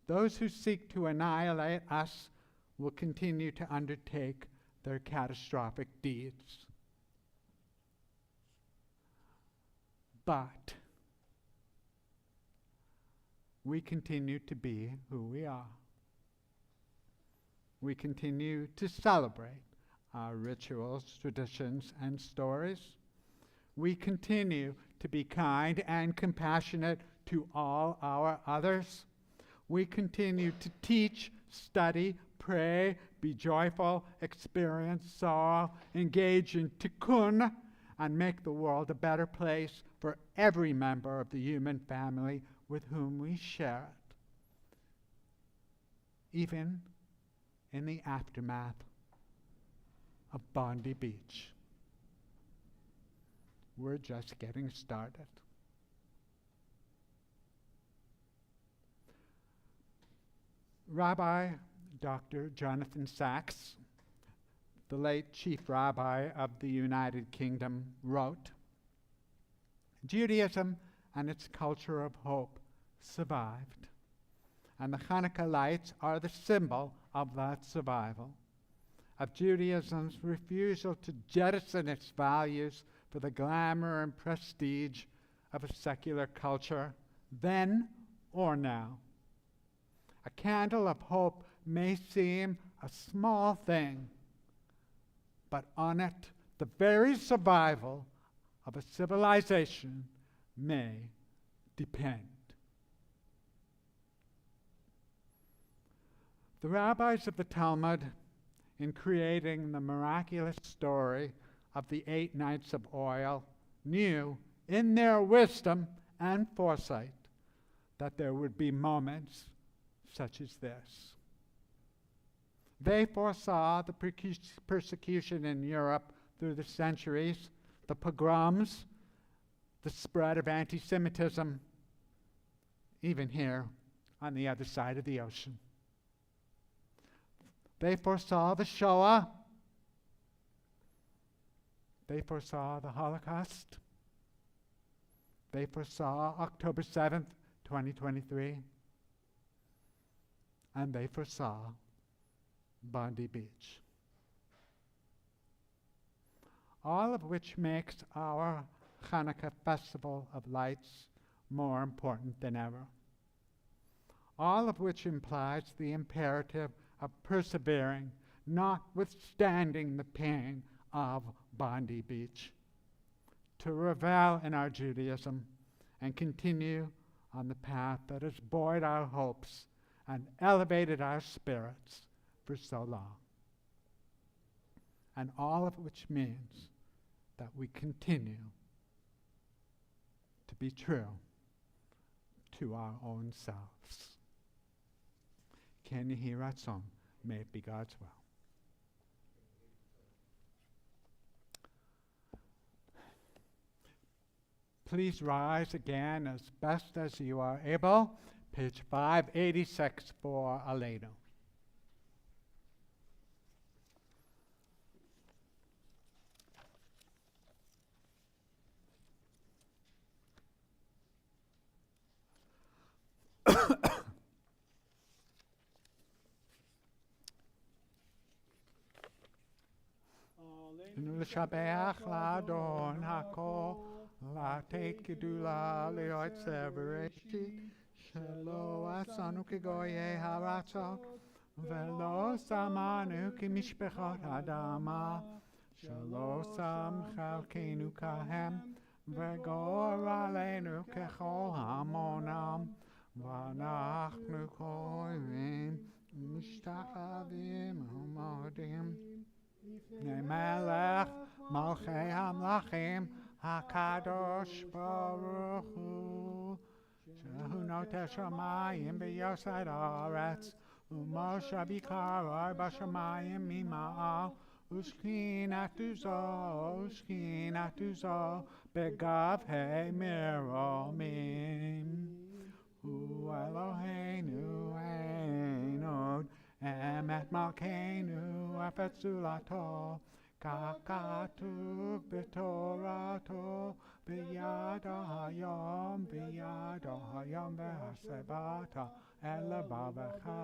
Those who seek to annihilate us will continue to undertake their catastrophic deeds. But we continue to be who we are. We continue to celebrate our rituals, traditions, and stories. We continue to be kind and compassionate to all our others. We continue to teach, study, pray, be joyful, experience sorrow, engage in tikkun, and make the world a better place for every member of the human family with whom we share it, even in the aftermath of Bondi Beach. We're just getting started. Rabbi Dr. Jonathan Sacks, the late chief rabbi of the United Kingdom, wrote, "Judaism and its culture of hope survived, and the Hanukkah lights are the symbol of that survival, of Judaism's refusal to jettison its values for the glamour and prestige of a secular culture, then or now. A candle of hope may seem a small thing, but on it, the very survival of a civilization may depend." The rabbis of the Talmud, in creating the miraculous story of the 8 nights of oil, knew in their wisdom and foresight that there would be moments such as this. They foresaw the persecution in Europe through the centuries, the pogroms, the spread of anti-Semitism, even here on the other side of the ocean. They foresaw the Shoah. They foresaw the Holocaust. They foresaw October 7th, 2023. And they foresaw Bondi Beach. All of which makes our Hanukkah Festival of Lights more important than ever. All of which implies the imperative of persevering, notwithstanding the pain of Bondi Beach, to revel in our Judaism and continue on the path that has buoyed our hopes and elevated our spirits for so long. And all of which means that we continue to be true to our own selves. Ken Yehi Ratzon. May it be God's will. Please rise again as best as you are able. Page 586 for Aleinu. L'shabeach l'adon hakol, l'ateit gedula liot severeti, shelo asanu kegoye haratzot, velo samanu kimishpechot adama, shelo sam chalkenu kahem, vegor aleinu kechol hamonam, vanachnu koivim, mishtachavim umodim. Melech Malchei Hamlachim HaKadosh Baruch Hu Shehu Noteh Shamayim B'Yosed Haaretz U'Moshe B'Karoi B'Shamayim Mima'al Ushkinatu Zo B'Gavhei Miromim Hu Eloheinu Ein Od Emet Malkeinu Efet Zulato Kakatu B'Torato B'Yado Hayom V'Hasebata Ele Bavecha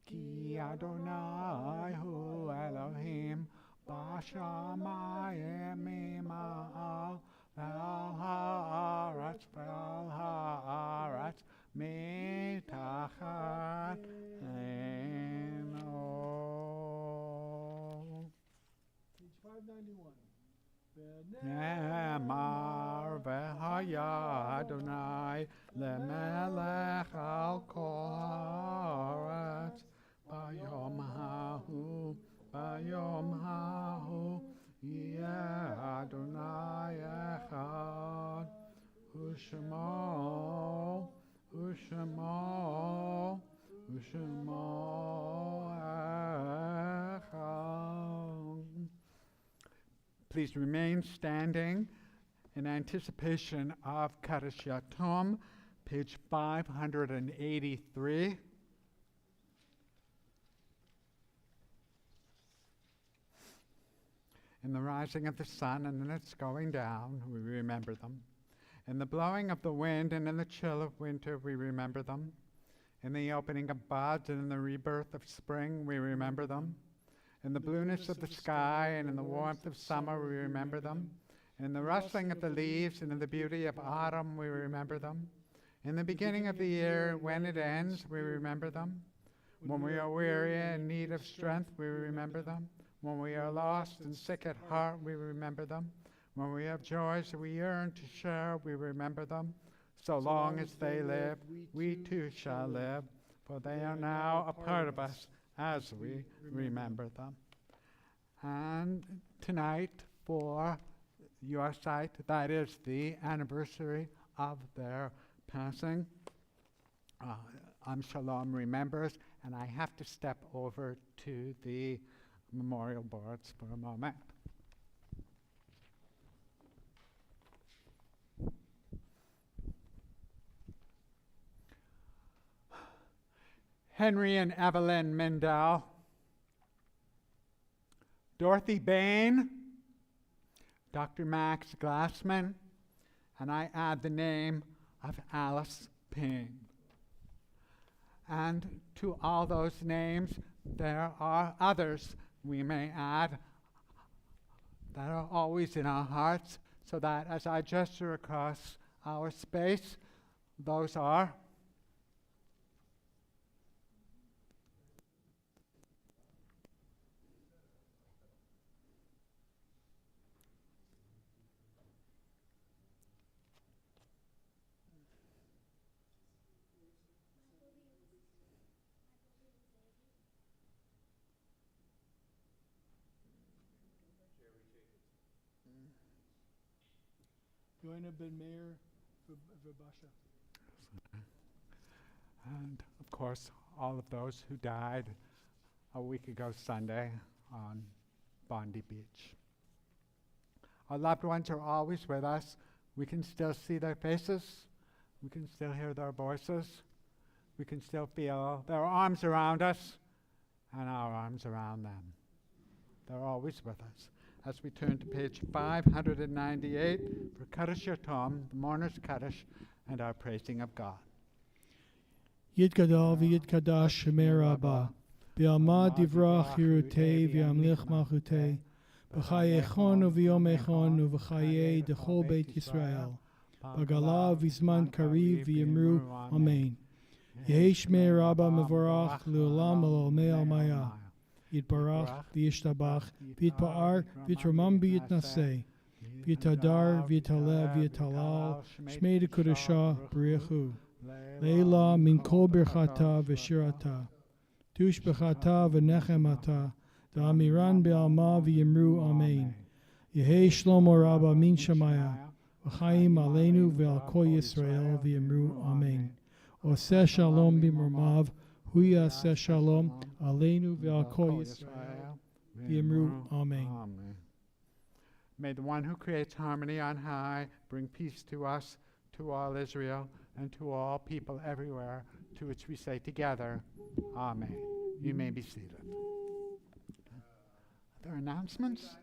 Ki Adonai Hu Elohim B'Shamayim Mima'al Ve'al ha'aretz Mitachat Eino. Page 591. Ne'emar v'haya Adonai lemelech al kol haaretz bayom hahu yeh Adonai echad u'shemo echad. Please remain standing in anticipation of Kaddish Yatom, page 583. In the rising of the sun and in its going down, we remember them. In the blowing of the wind and in the chill of winter, we remember them. In the opening of buds and in the rebirth of spring, we remember them. In the blueness of the sky and in the warmth of summer, we remember them. In the rustling of the leaves and in the beauty of autumn, we remember them. In the beginning of the year, when it ends, we remember them. When we are weary and in need of strength, we remember them. When we are lost and sick at heart, we remember them. When we have joys that we yearn to share, we remember them. So long as they live, we too shall live, for they are now a part of us as we remember them. And tonight, for your sight, that is the anniversary of their passing. Shalom remembers, and I have to step over to the memorial boards for a moment. Henry and Evelyn Mindell, Dorothy Bain, Dr. Max Glassman, and I add the name of Alice Payne. And to all those names, there are others we may add that are always in our hearts, so that as I gesture across our space, those are Joanna Ben Meir Vibasha. and of course all of those who died a week ago Sunday on Bondi Beach. Our loved ones are always with us. We can still see their faces. We can still hear their voices. We can still feel their arms around us and our arms around them. They're always with us. As we turn to page 598 for Kaddish Yatom, the mourner's Kaddish, and our praising of God. Yid Gadol v'Yid Kadash Shemei Rabbah, B'alma divrach Hirutei v'yamlich malchutei, B'chayechon u'v'yomechon u'v'chayei d'chol Beit Yisrael, B'gala v'zman kariv v'yimru Amen. Yehi Shemei Rabbah mevorach l'olam v'l'olmei almaya, Yitbarach v'yishtabach v'yitpa'ar v'yitramam v'yitnaseh, v'yitadar v'yitalev v'yitalal, Shmei d'Kudashah b'riachu. Leila min kol birchata v'shirata, tush b'chata v'nechemata, da'amiran be'alma v'yimru amen. Yehei shlomo rabba min shamaya, v'chaim aleinu ve'al kol Yisrael v'yimru amen. Oseh shalom b'murmav, hu yaseh shalom aleinu ve'al kol Yisrael v'yimru amen. May the one who creates harmony on high bring peace to us, to all Israel, and to all people everywhere, to which we say together, Amen. You may be seated. Are there announcements? Ron,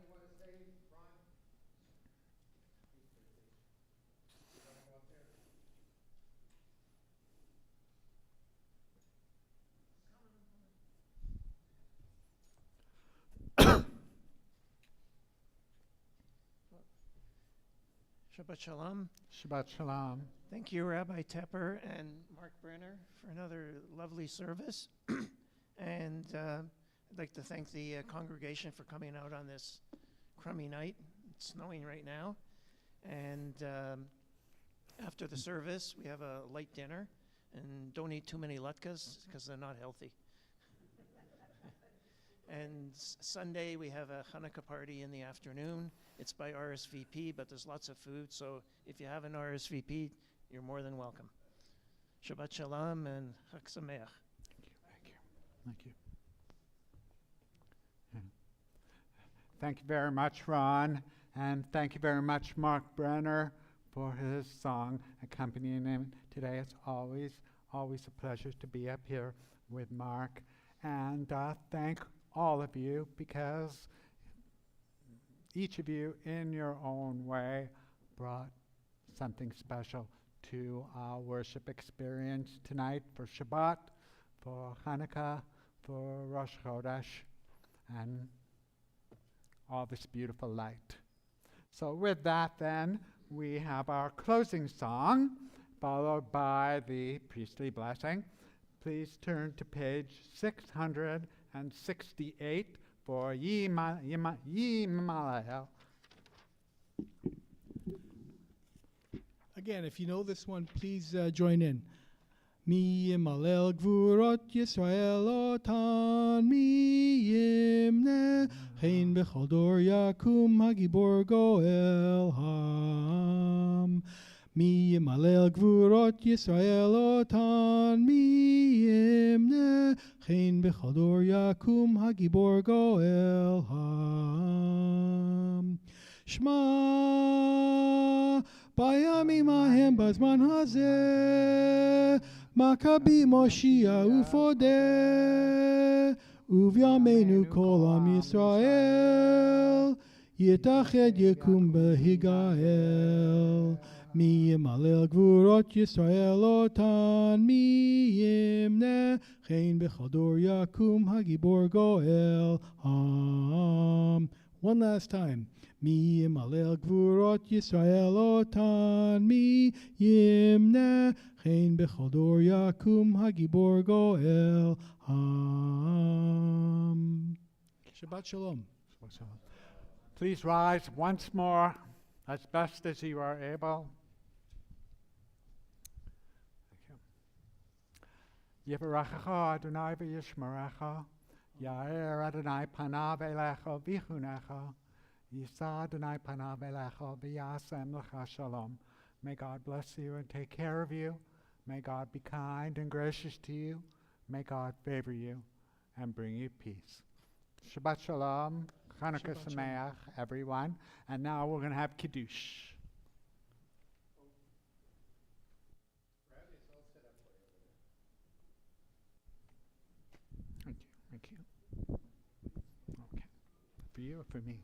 you want to say, Ron? Shabbat Shalom. Shabbat Shalom. Thank you, Rabbi Tepper and Mark Brenner, for another lovely service. And I'd like to thank the congregation for coming out on this crummy night. It's snowing right now. And after the service, we have a light dinner. And don't eat too many latkes because they're not healthy. And Sunday, we have a Hanukkah party in the afternoon. It's by RSVP, but there's lots of food. So if you have an RSVP, you're more than welcome. Shabbat Shalom and Chag Sameach. Thank you. Thank you. Yeah. Thank you very much, Ron. And thank you very much, Mark Brenner, for his song accompanying him today. It's always a pleasure to be up here with Mark. And thank all of you, because each of you in your own way brought something special to our worship experience tonight for Shabbat, for Hanukkah, for Rosh Chodesh, and all this beautiful light. So with that then, we have our closing song, followed by the priestly blessing. Please turn to page 668 for Yi Malahel. Again, if you know this one, please join in. Mi yimalel gvurot Yisrael otan, mi yimne chen b'chol dor yakum hagibor goel ham. Mi yimalel gvurot Yisrael otan, mi yimne chen b'chol dor yakum hagibor goel ham. Shema Bayamim ahem bazman hazeh, Maccabi Moshiach ufodeh, Uvyamenu kol am Yisrael, Yitached yekum behigael. Mi yimalel gvurot Yisrael otan, mi yimne chen b'chol dor yakum hagibor goel ham. One last time. Mi yimalel gvurot Yisrael otan, mi yimne chen b'chol dor yakum hagibor goel ham. Shabbat Shalom. Please rise once more as best as you are able. Yivarachecha Adonai v'yishmerecha, Yair Adonai panav elecha v'chunecha, Yisa Adonai panav elecha v'yasem lecha shalom. May God bless you and take care of you. May God be kind and gracious to you. May God favor you and bring you peace. Shabbat Shalom, Chanukah Shabbat Sameach, everyone. And now we're going to have Kiddush. Thank you. Okay. For you or for me?